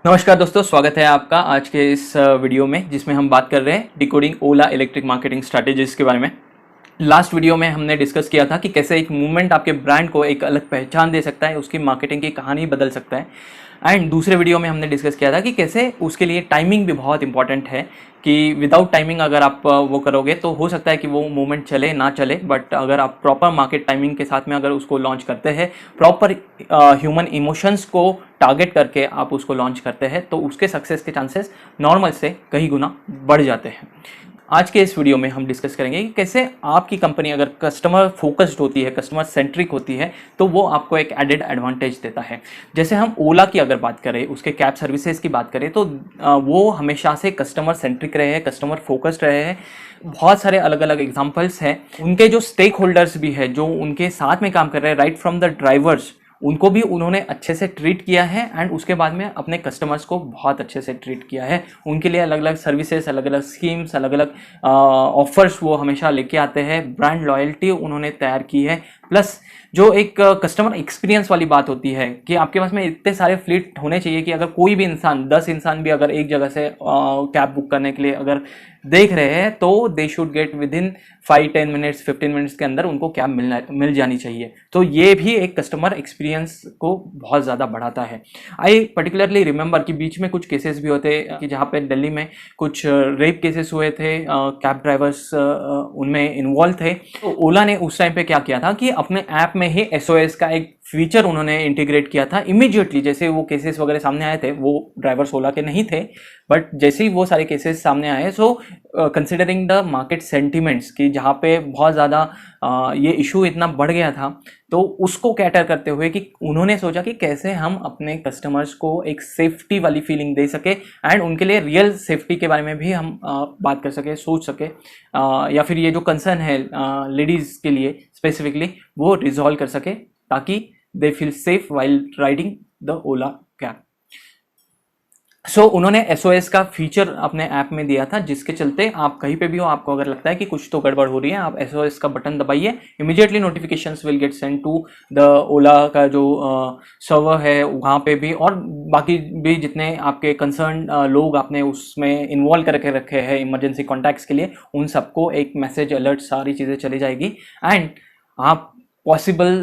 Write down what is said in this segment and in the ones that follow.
नमस्कार दोस्तों, स्वागत है आपका आज के इस वीडियो में जिसमें हम बात कर रहे हैं डिकोडिंग ओला इलेक्ट्रिक मार्केटिंग स्ट्रैटेजीज के बारे में। लास्ट वीडियो में हमने डिस्कस किया था कि कैसे एक मूवमेंट आपके ब्रांड को एक अलग पहचान दे सकता है, उसकी मार्केटिंग की कहानी बदल सकता है। एंड दूसरे वीडियो में हमने डिस्कस किया था कि कैसे उसके लिए टाइमिंग भी बहुत इंपॉर्टेंट है, कि विदाउट टाइमिंग अगर आप वो करोगे तो हो सकता है कि वो मूवमेंट चले ना चले, बट अगर आप प्रॉपर मार्केट टाइमिंग के साथ में अगर उसको लॉन्च करते हैं, प्रॉपर ह्यूमन इमोशंस को टारगेट करके आप उसको लॉन्च करते हैं, तो उसके सक्सेस के चांसेस नॉर्मल से कई गुना बढ़ जाते हैं। आज के इस वीडियो में हम डिस्कस करेंगे कि कैसे आपकी कंपनी अगर कस्टमर फोकस्ड होती है, कस्टमर सेंट्रिक होती है, तो वो आपको एक एडेड एडवांटेज देता है। जैसे हम ओला की अगर बात करें, उसके कैब सर्विसेज की बात करें, तो वो हमेशा से कस्टमर सेंट्रिक रहे हैं, कस्टमर फोकस्ड रहे हैं। बहुत सारे अलग अलग एग्जाम्पल्स हैं। उनके जो स्टेक होल्डर्स भी है, जो उनके साथ में काम कर रहे हैं, राइट फ्रॉम द ड्राइवर्स, उनको भी उन्होंने अच्छे से ट्रीट किया है एंड उसके बाद में अपने कस्टमर्स को बहुत अच्छे से ट्रीट किया है। उनके लिए अलग अलग सर्विसेज, अलग अलग स्कीम्स, अलग अलग ऑफर्स वो हमेशा लेके आते हैं। ब्रांड लॉयल्टी उन्होंने तैयार की है। प्लस जो एक कस्टमर एक्सपीरियंस वाली बात होती है कि आपके पास में इतने सारे फ्लीट होने चाहिए कि अगर कोई भी इंसान, 10 इंसान भी अगर एक जगह से कैब बुक करने के लिए अगर देख रहे हैं, तो they should get with in 5-10 minutes, 15 minutes के अंदर उनको कैब मिल जानी चाहिए। तो ये भी एक कस्टमर एक्सपीरियंस को बहुत ज़्यादा बढ़ाता है। आई पर्टिकुलरली रिमेंबर कि बीच में कुछ केसेस भी होते कि जहाँ पे दिल्ली में कुछ रेप केसेस हुए थे, कैब ड्राइवर्स उनमें इन्वॉल्व थे। तो ओला ने उस टाइम पे क्या किया था कि अपने ऐप में ही SOS का एक फीचर उन्होंने इंटीग्रेट किया था इमीडिएटली। जैसे वो केसेस वगैरह सामने आए थे, वो ड्राइवर्स ओला के नहीं थे, बट जैसे ही वो सारे केसेस सामने आए, so considering the market sentiments कि जहाँ पे बहुत ज़्यादा ये इशू इतना बढ़ गया था, तो उसको कैटर करते हुए कि उन्होंने सोचा कि कैसे हम अपने कस्टमर्स को एक सेफ्टी वाली फीलिंग दे सके एंड उनके लिए रियल सेफ्टी के बारे में भी हम बात कर सके, सोच सके, या फिर ये जो कंसर्न है लेडीज़ के लिए स्पेसिफिकली, वो रिजॉल्व कर सके ताकि they feel safe while riding the Ola cab. So उन्होंने SOS का फीचर अपने ऐप में दिया था, जिसके चलते आप कहीं पे भी हो, आपको अगर लगता है कि कुछ तो गड़बड़ हो रही है, आप SOS का बटन दबाइए, immediately notifications will get send to the Ola का जो सर्वर है वहाँ पे भी, और बाकी भी जितने आपके कंसर्न लोग आपने उसमें इन्वॉल्व करके रखे हैं इमरजेंसी कॉन्टैक्ट्स के लिए, उन सबको एक मैसेज, अलर्ट, सारी चीज़ें चली जाएगी एंड आप पॉसिबल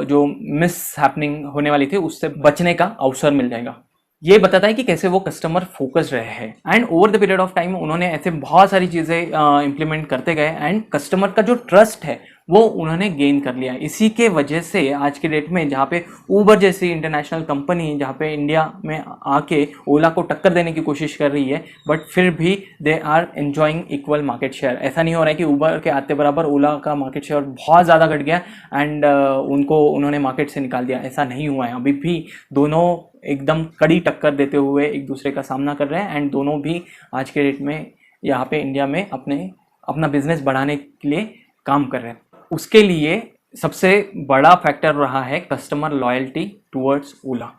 जो मिस हैपनिंग होने वाली थी उससे बचने का अवसर मिल जाएगा। ये बताता है कि कैसे वो कस्टमर फोकस रहे हैं and over the period of time उन्होंने ऐसे बहुत सारी चीज़ें इंप्लीमेंट करते गए एंड कस्टमर का जो ट्रस्ट है वो उन्होंने गेन कर लिया। इसी के वजह से आज के डेट में जहाँ पे ऊबर जैसी इंटरनेशनल कंपनी जहाँ पे इंडिया में आके ओला को टक्कर देने की कोशिश कर रही है, बट फिर भी they are enjoying equal market share. ऐसा नहीं हो रहा है कि ऊबर के आते बराबर ओला का मार्केट शेयर बहुत ज़्यादा घट गया एंड उनको उन्होंने मार्केट से निकाल दिया, ऐसा नहीं हुआ है। अभी भी दोनों एकदम कड़ी टक्कर देते हुए एक दूसरे का सामना कर रहे हैं एंड दोनों भी आज के डेट में यहाँ पे इंडिया में अपना बिजनेस बढ़ाने के लिए काम कर रहे हैं। उसके लिए सबसे बड़ा फैक्टर रहा है कस्टमर लॉयल्टी टुवर्ड्स ओला।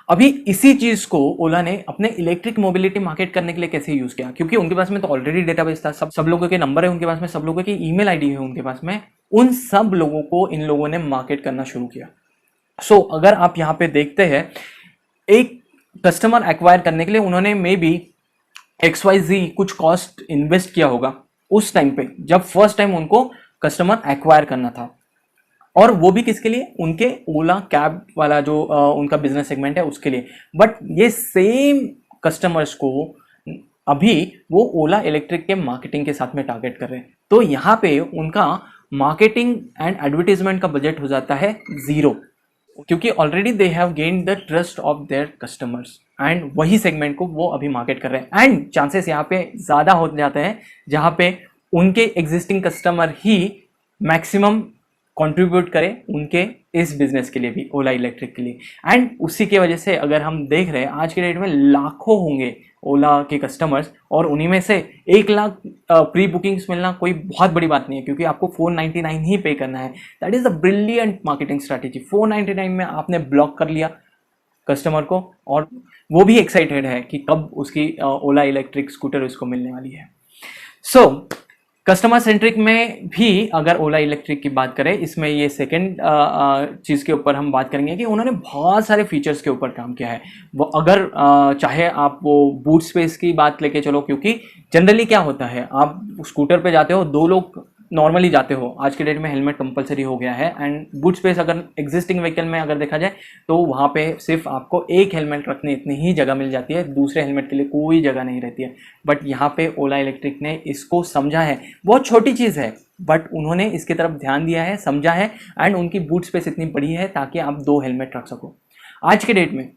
अभी इसी चीज़ को ओला ने अपने इलेक्ट्रिक मोबिलिटी मार्केट करने के लिए कैसे यूज़ किया, क्योंकि उनके पास में तो ऑलरेडी डेटाबेस था, सब लोगों के नंबर है उनके पास में, सब लोगों की ईमेल आईडी है उनके पास में, उन सब लोगों को इन लोगों ने मार्केट करना शुरू किया। अगर आप यहाँ पे देखते हैं, एक कस्टमर एक्वायर करने के लिए उन्होंने मे बी XYZ कुछ कॉस्ट इन्वेस्ट किया होगा उस टाइम पे, जब फर्स्ट टाइम उनको कस्टमर एक्वायर करना था, और वो भी किसके लिए, उनके ओला कैब वाला जो उनका बिजनेस सेगमेंट है उसके लिए। बट ये सेम कस्टमर्स को अभी वो ओला इलेक्ट्रिक के मार्केटिंग के साथ में टारगेट कर रहे हैं, तो यहाँ पे उनका मार्केटिंग एंड एडवर्टीजमेंट का बजट हो जाता है 0, क्योंकि already they have gained the trust of their customers and वही सेगमेंट को वो अभी मार्केट कर रहे हैं एंड चांसेस यहाँ पे ज़्यादा हो जाते हैं जहाँ पे उनके एग्जिस्टिंग कस्टमर ही मैक्सिमम कंट्रीब्यूट करें उनके इस बिजनेस के लिए भी, ओला इलेक्ट्रिक के लिए। एंड उसी के वजह से अगर हम देख रहे हैं आज के डेट में लाखों होंगे ओला के कस्टमर्स, और उन्हीं में से 1 लाख प्री बुकिंग्स मिलना कोई बहुत बड़ी बात नहीं है, क्योंकि आपको 499 ही पे करना है। That is a brilliant marketing strategy. 499 में आपने ब्लॉक कर लिया कस्टमर को, और वो भी एक्साइटेड है कि कब उसकी ओला इलेक्ट्रिक स्कूटर उसको मिलने वाली है। कस्टमर सेंट्रिक में भी अगर ओला इलेक्ट्रिक की बात करें, इसमें ये सेकंड चीज़ के ऊपर हम बात करेंगे कि उन्होंने बहुत सारे फीचर्स के ऊपर काम किया है। वो अगर चाहे आप वो बूट स्पेस की बात लेके चलो, क्योंकि जनरली क्या होता है, आप स्कूटर पे जाते हो, दो लोग नॉर्मली जाते हो, आज के डेट में हेलमेट कंपलसरी हो गया है। एंड बूट स्पेस अगर एग्जिस्टिंग व्हीकल में अगर देखा जाए तो वहाँ पे सिर्फ आपको एक हेलमेट रखने इतनी ही जगह मिल जाती है, दूसरे हेलमेट के लिए कोई जगह नहीं रहती है। बट यहाँ पे ओला इलेक्ट्रिक ने इसको समझा है। बहुत छोटी चीज़ है बट उन्होंने इसकी तरफ ध्यान दिया है, समझा है, एंड उनकी बूट स्पेस इतनी बड़ी है ताकि आप दो हेलमेट रख सको। आज के डेट में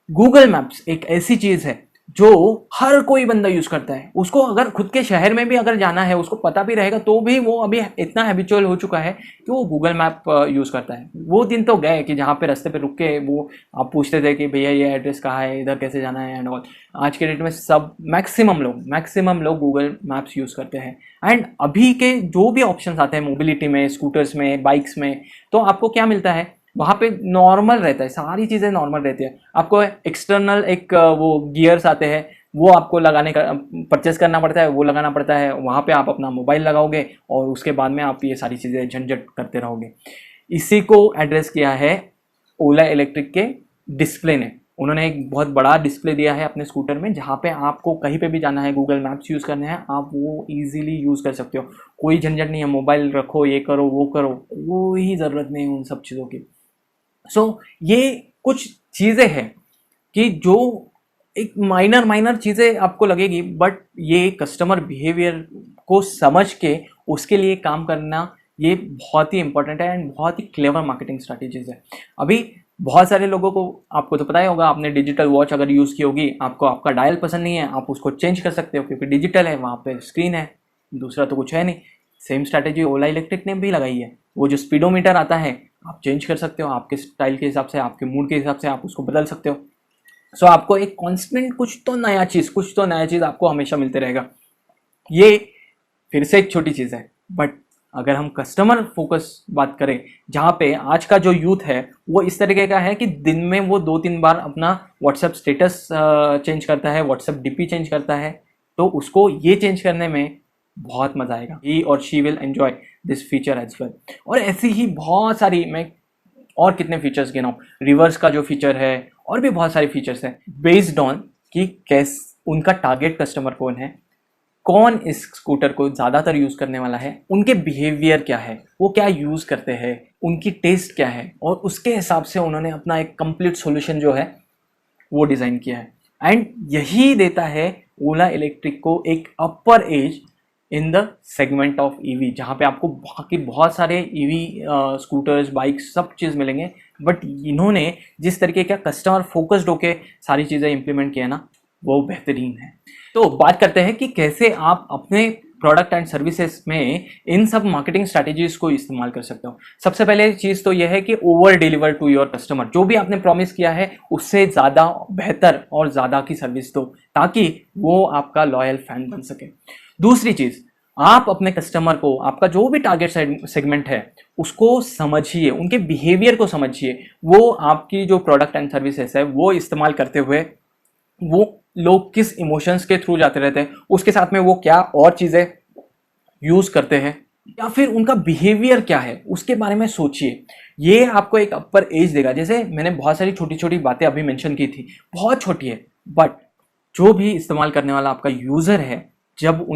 गूगल मैप्स एक ऐसी चीज़ है जो हर कोई बंदा यूज करता है। उसको अगर खुद के शहर में भी अगर जाना है, उसको पता भी रहेगा तो भी वो अभी इतना हैबिचुअल हो चुका है कि वो गूगल मैप यूज करता है। वो दिन तो गए कि जहाँ पे रास्ते पे रुक के वो आप पूछते थे कि भैया ये एड्रेस कहाँ है, इधर कैसे जाना है एंड ऑल। आज के डेट में सब मैक्सिमम लोग गूगल मैप्स यूज करते हैं। एंड अभी के जो भी ऑप्शन आते हैं मोबिलिटी में, स्कूटर्स में, बाइक्स में, तो आपको क्या मिलता है वहाँ पे, नॉर्मल रहता है, सारी चीज़ें नॉर्मल रहती है। आपको एक्सटर्नल एक वो गियर्स आते हैं, वो आपको लगाने का परचेस करना पड़ता है, वो लगाना पड़ता है। वहाँ पे आप अपना मोबाइल लगाओगे और उसके बाद में आप ये सारी चीज़ें झंझट करते रहोगे। इसी को एड्रेस किया है ओला इलेक्ट्रिक के डिस्प्ले ने। उन्होंने एक बहुत बड़ा डिस्प्ले दिया है अपने स्कूटर में, जहाँ पे आपको कहीं पे भी जाना है, गूगल मैप्स यूज़ करने हैं, आप वो इजीली यूज़ कर सकते हो। कोई झंझट नहीं है, मोबाइल रखो, ये करो वो करो, कोई ज़रूरत नहीं है उन सब चीज़ों की। ये कुछ चीज़ें हैं कि जो एक माइनर चीज़ें आपको लगेगी, बट ये कस्टमर बिहेवियर को समझ के उसके लिए काम करना ये बहुत ही इंपॉर्टेंट है एंड बहुत ही क्लेवर मार्केटिंग स्ट्रैटेजीज है। अभी बहुत सारे लोगों को, आपको तो पता ही होगा, आपने डिजिटल वॉच अगर यूज़ की होगी, आपको आपका डायल पसंद नहीं है, आप उसको चेंज कर सकते हो क्योंकि डिजिटल है, वहाँ पे स्क्रीन है, दूसरा तो कुछ है नहीं। सेम स्ट्रैटेजी ओला इलेक्ट्रिक ने भी लगाई है। वो जो स्पीडोमीटर आता है आप चेंज कर सकते हो, आपके स्टाइल के हिसाब से, आपके मूड के हिसाब से आप उसको बदल सकते हो। आपको एक कांस्टेंट कुछ तो नया चीज़ आपको हमेशा मिलते रहेगा। ये फिर से एक छोटी चीज़ है, बट अगर हम कस्टमर फोकस बात करें, जहाँ पे आज का जो यूथ है वो इस तरीके का है कि दिन में वो 2-3 बार अपना व्हाट्सएप स्टेटस चेंज करता है, व्हाट्सएप डीपी चेंज करता है, तो उसको ये चेंज करने में बहुत मजा आएगा। ही और she will enjoy this feature as well. और ऐसी ही बहुत सारी, मैं और कितने फीचर्स गिनाऊं, रिवर्स का जो फीचर है और भी बहुत सारे फीचर्स हैं, बेस्ड ऑन कि कैस उनका टारगेट कस्टमर कौन है, कौन इस स्कूटर को ज़्यादातर यूज़ करने वाला है, उनके बिहेवियर क्या है, वो क्या यूज़ करते हैं, उनकी टेस्ट क्या है, और उसके हिसाब से उन्होंने अपना एक कंप्लीट सॉल्यूशन जो है वो डिज़ाइन किया है। एंड यही देता है ओला इलेक्ट्रिक को एक upper edge in the segment of EV, जहाँ पे आपको बाकी बहुत सारे ईवी स्कूटर्स, बाइक्स, सब चीज़ मिलेंगे, बट इन्होंने जिस तरीके का कस्टमर फोकस्ड होके सारी चीज़ें इंप्लीमेंट किया ना, वो बेहतरीन है। तो बात करते हैं कि कैसे आप अपने प्रोडक्ट एंड सर्विसेज में इन सब मार्केटिंग स्ट्रैटेजीज को इस्तेमाल कर सकते हो। सबसे पहले चीज़ तो यह है कि over deliver to your customer, जो भी आपने प्रॉमिस किया है उससे ज़्यादा बेहतर और ज़्यादा की सर्विस दो, ताकि वो आपका लॉयल फैन बन सके। दूसरी चीज़, आप अपने कस्टमर को, आपका जो भी टारगेट सेगमेंट है उसको समझिए, उनके बिहेवियर को समझिए। वो आपकी जो प्रोडक्ट एंड सर्विसेज है वो इस्तेमाल करते हुए वो लोग किस इमोशंस के थ्रू जाते रहते हैं, उसके साथ में वो क्या और चीज़ें यूज़ करते हैं, या फिर उनका बिहेवियर क्या है, उसके बारे में सोचिए। ये आपको एक अपर एज देगा। जैसे मैंने बहुत सारी छोटी छोटी बातें अभी मेंशन की थी, बहुत छोटी है, बट जो भी इस्तेमाल करने वाला आपका यूज़र है, जब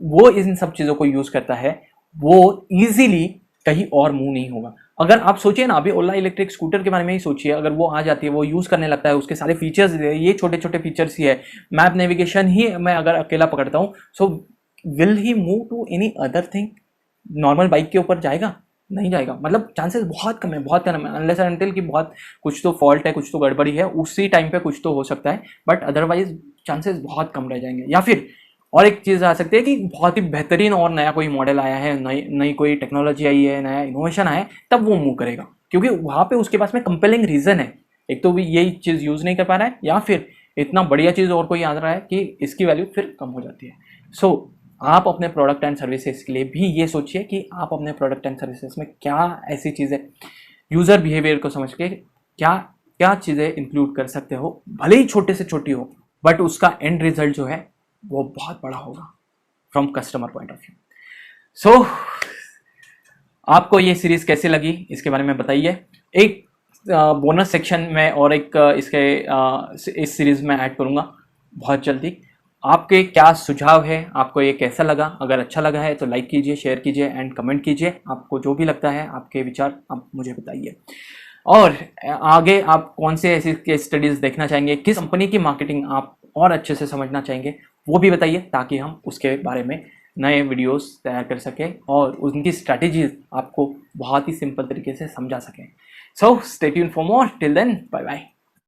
वो इन सब चीज़ों को यूज़ करता है, वो ईजिली कहीं और मूव नहीं होगा। अगर आप सोचिए ना, अभी ओला इलेक्ट्रिक स्कूटर के बारे में ही सोचिए, अगर वो आ जाती है, वो यूज़ करने लगता है, उसके सारे फीचर्स, ये छोटे छोटे फीचर्स ही है, मैप नेविगेशन ही मैं अगर अकेला पकड़ता हूँ, so will he move to any other thing? Normal bike के ऊपर जाएगा? नहीं जाएगा। मतलब चांसेस बहुत कम है, अनलेस एंड अनटिल कि बहुत कुछ तो फॉल्ट है, कुछ तो गड़बड़ी है, उसी टाइम पे कुछ तो हो सकता है, बट अदरवाइज चांसेस बहुत कम रह जाएंगे। या फिर और एक चीज़ आ सकती है कि बहुत ही बेहतरीन और नया कोई मॉडल आया है, नई कोई टेक्नोलॉजी आई है, नया इनोवेशन आया है, तब वो मूव करेगा, क्योंकि वहाँ पे उसके पास में कंपेलिंग रीज़न है। एक तो भी यही चीज़ यूज़ नहीं कर पा रहा है, या फिर इतना बढ़िया चीज़ और कोई आ रहा है कि इसकी वैल्यू फिर कम हो जाती है। सो आप अपने प्रोडक्ट एंड सर्विसेज के लिए भी ये सोचिए कि आप अपने प्रोडक्ट एंड सर्विसेज में क्या ऐसी चीज़ें, यूज़र बिहेवियर को समझ के क्या क्या चीज़ें इंक्लूड कर सकते हो, भले ही छोटे से छोटी हो, बट उसका एंड रिजल्ट जो है वो बहुत बड़ा होगा from customer point of view. So आपको ये सीरीज़ कैसे लगी इसके बारे में बताइए। एक बोनस सेक्शन में और एक इस सीरीज़ में ऐड करूँगा बहुत जल्दी। आपके क्या सुझाव है, आपको ये कैसा लगा? अगर अच्छा लगा है तो लाइक कीजिए, शेयर कीजिए एंड कमेंट कीजिए। आपको जो भी लगता है, आपके विचार आप मुझे बताइए। और आगे आप कौन से ऐसी केस स्टडीज़ देखना चाहेंगे, किस कंपनी की मार्केटिंग आप और अच्छे से समझना चाहेंगे, वो भी बताइए, ताकि हम उसके बारे में नए वीडियोस तैयार कर सकें और उनकी स्ट्रैटेजीज आपको बहुत ही सिंपल तरीके से समझा सकें। So stay tuned for more. Till then, bye bye.